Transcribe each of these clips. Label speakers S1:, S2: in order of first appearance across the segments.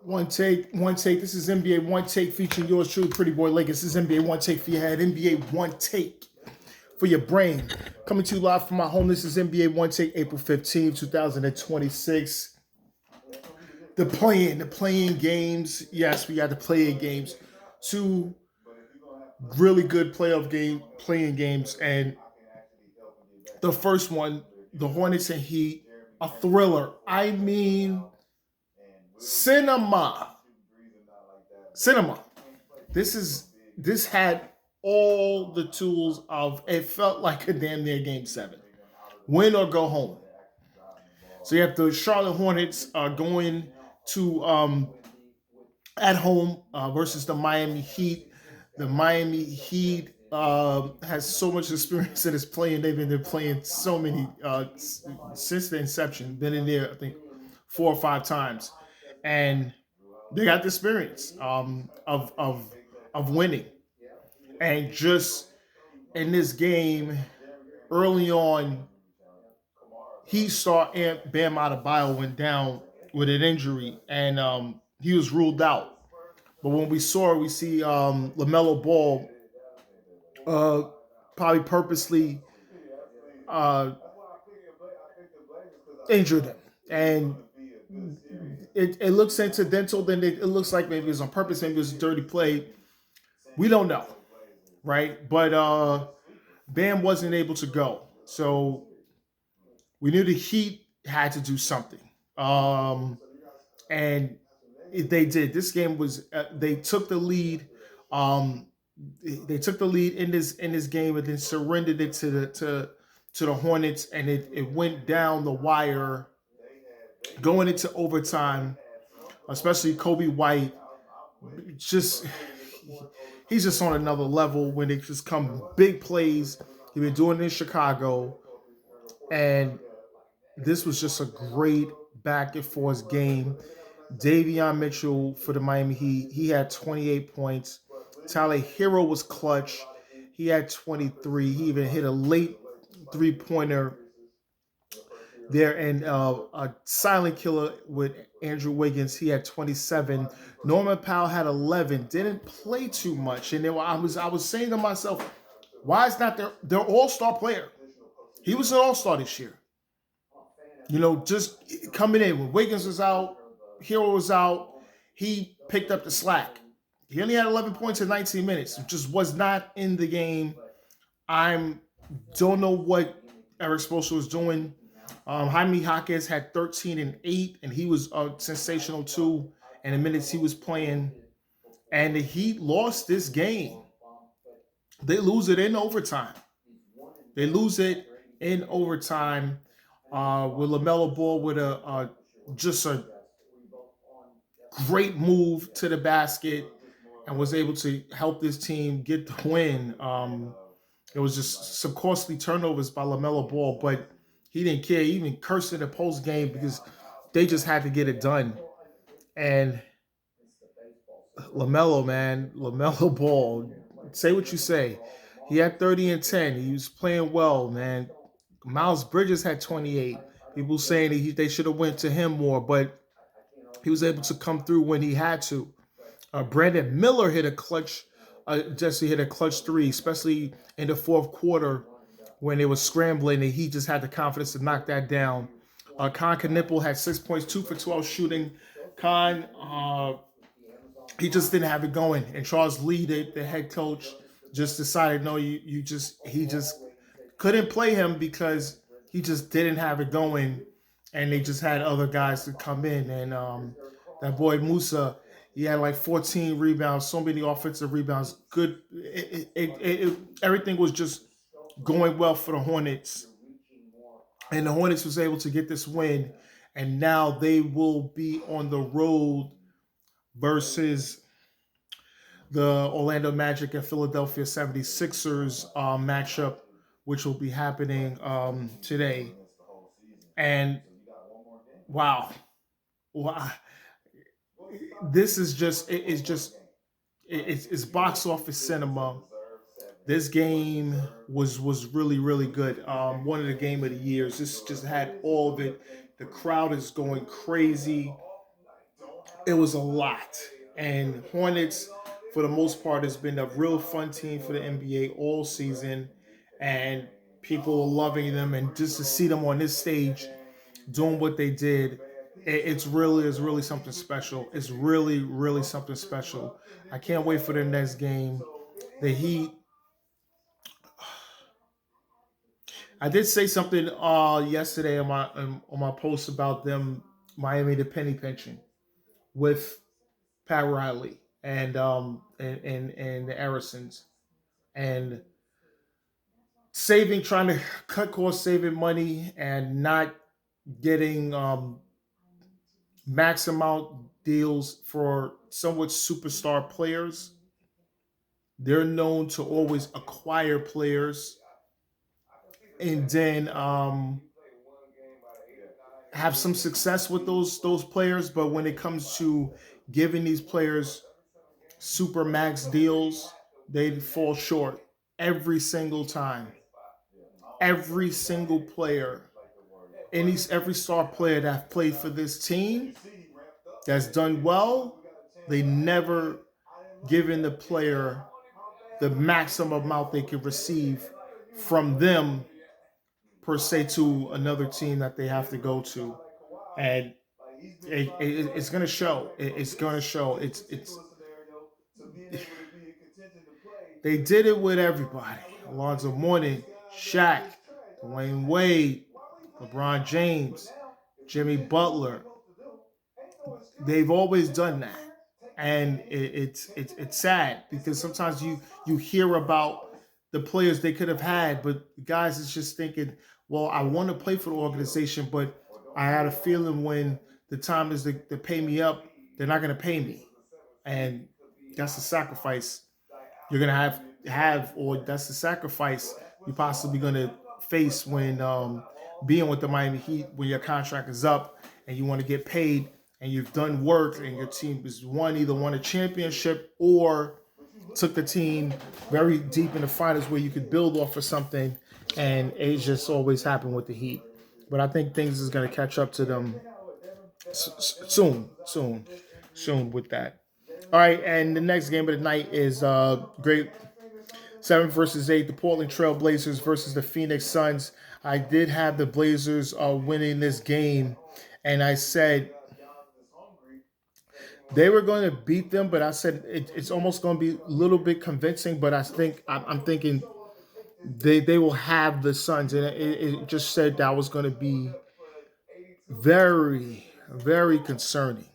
S1: One take. This is NBA One Take featuring yours truly, Pretty Boy Lakers. This is NBA One Take for your head, NBA One Take for your brain. Coming to you live from my home. This is NBA One Take, April 15th, 2026. The playing games. Yes, we got the playing games. Two really good playing games, and the first one, the Hornets and Heat, a thriller. I mean, cinema, cinema. This had all the tools of it felt like a damn near game 7. Win or go home. So you have the Charlotte Hornets going to at home versus the Miami Heat. The Miami Heat has so much experience in this playing. They've been there playing so many since the inception. Been in there, I think, 4 or 5 times, and they got the experience of winning. And just in this game, early on, he saw Bam Adebayo went down with an injury, and he was ruled out. But when we see Lamelo Ball uh, probably purposely uh, injured him, and it looks incidental. Then it looks like maybe it was on purpose, maybe it was a dirty play. We don't know, right? But Bam wasn't able to go, so we knew the Heat had to do something, and they did. This game was they took the lead. Um, they took the lead in this game and then surrendered it to the Hornets, and it went down the wire going into overtime. Especially Kobe White, just he's just on another level when it just come big plays. He's been doing it in Chicago, and this was just a great back and forth game. Davion Mitchell for the Miami Heat, he had 28 points. Tyler Hero was clutch. He had 23. He even hit a late three-pointer there, and a silent killer with Andrew Wiggins. He had 27. Norman Powell had 11. Didn't play too much, and I was saying to myself, why is not their all-star player? He was an all-star this year. Just coming in when Wiggins was out, Hero was out, he picked up the slack. He only had 11 points in 19 minutes. Just was not in the game. I don't know what Eric Spoelstra was doing. Jaime Jaquez had 13 and 8, and he was sensational too. And the minutes he was playing, and the Heat lost this game. They lose it in overtime. They lose it in overtime with Lamelo Ball with a just a great move to the basket and was able to help this team get the win. It was just some costly turnovers by Lamelo Ball, but he didn't care. He even cursed in the post game because they just had to get it done. And Lamelo, man, Lamelo Ball, say what you say. He had 30 and 10. He was playing well, man. Miles Bridges had 28. People saying they should have went to him more, but he was able to come through when he had to. Brandon Miller hit a clutch. Jesse hit a clutch three, especially in the fourth quarter when they was scrambling, and he just had the confidence to knock that down. Khan Knipple had 6 points, 2 for 12 shooting. Khan, he just didn't have it going, and Charles Lee, the head coach, just decided no, he just couldn't play him because he just didn't have it going, and they just had other guys to come in, and that boy Musa, he had like 14 rebounds, so many offensive rebounds. Good, everything was just going well for the Hornets, and the Hornets was able to get this win, and now they will be on the road versus the Orlando Magic and Philadelphia 76ers matchup, which will be happening today. And wow, wow, this is just it's box office cinema. This game was really good. One of the game of the years. This just had all of it. The crowd is going crazy. it was a lot. And Hornets, for the most part, has been a real fun team for the NBA all season, and people are loving them. And just to see them on this stage doing what they did, it's really something special. It's really something special. I can't wait for the next game. The Heat. I did say something yesterday on my post about them Miami the penny pinching with Pat Riley and the Harrisons and saving, trying to cut costs, saving money, and not getting max amount deals for somewhat superstar players. They're known to always acquire players and then have some success with those players, but when it comes to giving these players super max deals, they fall short every single time. Every single player, every star player that played for this team that's done well, they never given the player the maximum amount they can receive from them per se to another team that they have to go to, and it's going to show. It's going to show. It's They did it with everybody. Alonzo Mourning, Shaq, Dwayne Wade, LeBron James, Jimmy Butler. They've always done that, and it's sad because sometimes you hear about the players they could have had, but guys is just thinking, well, I want to play for the organization, but I had a feeling when the time is to pay me up, they're not going to pay me, and that's the sacrifice you're gonna or that's the sacrifice you're possibly gonna face when being with the Miami Heat when your contract is up and you want to get paid and you've done work and your team has either won a championship or took the team very deep in the finals where you could build off of something, and it just always happened with the Heat. But I think things is gonna catch up to them soon with that. All right, and the next game of the night is great 7 versus 8. The Portland Trail Blazers versus the Phoenix Suns. I did have the Blazers winning this game, and I said they were going to beat them, but I said it's almost going to be a little bit convincing. But I'm thinking they will have the Suns, and it just said that was going to be very concerning,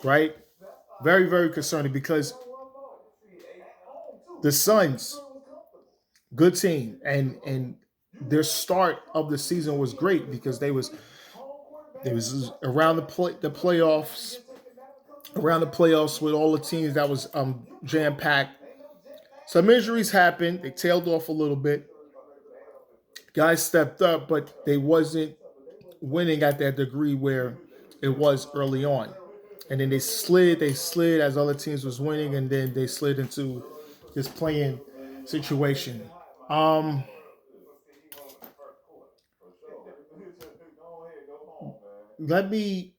S1: right? Very concerning because the Suns, good team, and their start of the season was great because they was around the playoffs, around the playoffs with all the teams that was jam packed. Some injuries happened. They tailed off a little bit. Guys stepped up, but they wasn't winning at that degree where it was early on. And then they slid as other teams was winning, and then they slid into this playing situation. Um, let me.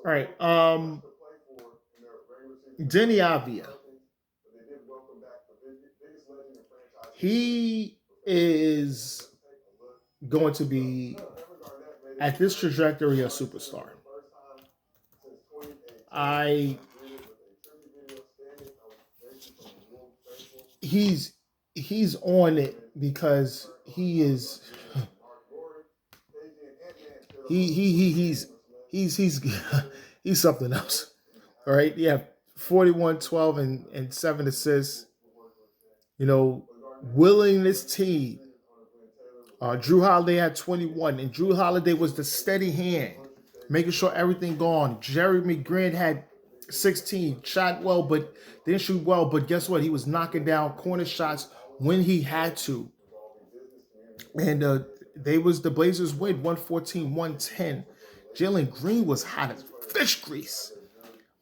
S1: All right. Denny Avia. He is going to be at this trajectory a superstar. I he's he's on it because he is he's he's something else. All right, yeah, 41, 12, and 7 assists. You know, willing this team. Drew Holiday had 21, and Drew Holiday was the steady hand, making sure everything gone. Jeremy Grant had 16, shot well, but didn't shoot well. But guess what? He was knocking down corner shots when he had to. And the Blazers win 114-110. Jalen Green was hot as fish grease.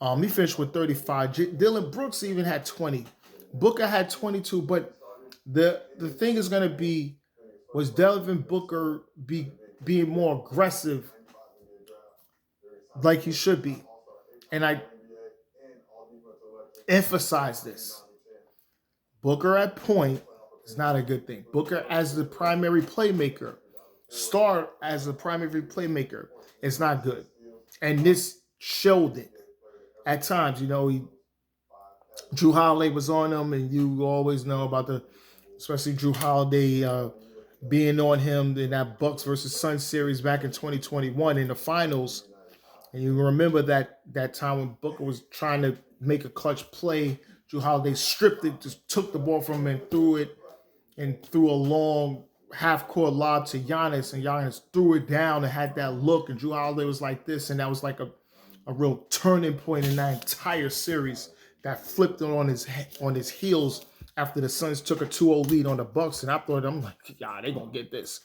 S1: He finished with 35. Dylan Brooks even had 20. Booker had 22. But the thing is going to be, was Devin Booker being more aggressive like he should be. And I emphasize this. Booker at point is not a good thing. Booker as the primary playmaker, star as the primary playmaker, is not good. And this showed it at times. Drew Holiday was on him, and you always know about especially Drew Holiday being on him in that Bucks versus Suns series back in 2021 in the finals. And you remember that time when Booker was trying to make a clutch play. Drew Holiday stripped it, just took the ball from him and threw a long half-court lob to Giannis, and Giannis threw it down and had that look, and Drew Holiday was like this, and that was like a real turning point in that entire series that flipped it on his heels after the Suns took a 2-0 lead on the Bucks, and I'm like, yeah, they gonna get this,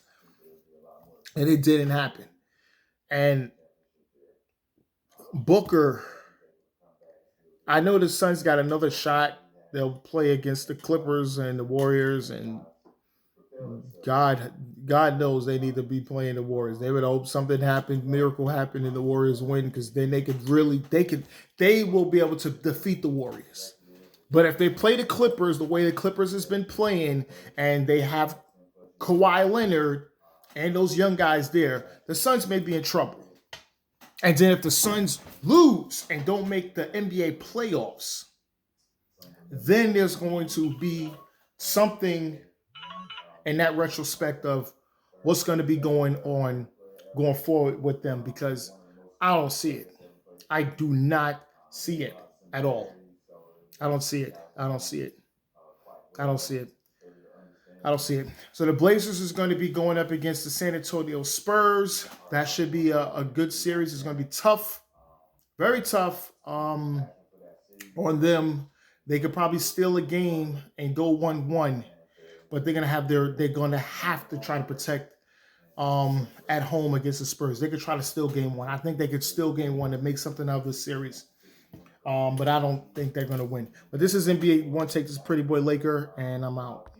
S1: and it didn't happen. And Booker, I know the Suns got another shot. They'll play against the Clippers and the Warriors, and God, God knows they need to be playing the Warriors. They would hope something happened, miracle happened, and the Warriors win, because then they will be able to defeat the Warriors. But if they play the Clippers the way the Clippers has been playing, and they have Kawhi Leonard and those young guys there, the Suns may be in trouble. And then if the Suns lose and don't make the NBA playoffs, then there's going to be something in that retrospect of what's going to be going forward with them, because I don't see it. I do not see it at all. I don't see it. I don't see it. I don't see it. I don't see it. So the Blazers is going to be going up against the San Antonio Spurs. That should be a good series. It's going to be tough, very tough on them. They could probably steal a game and go 1-1, but they're going to have to try to protect at home against the Spurs. They could try to steal game one. I think they could steal game one and make something out of this series. But I don't think they're going to win. But this is NBA One Take. This is Pretty Boy Laker, and I'm out.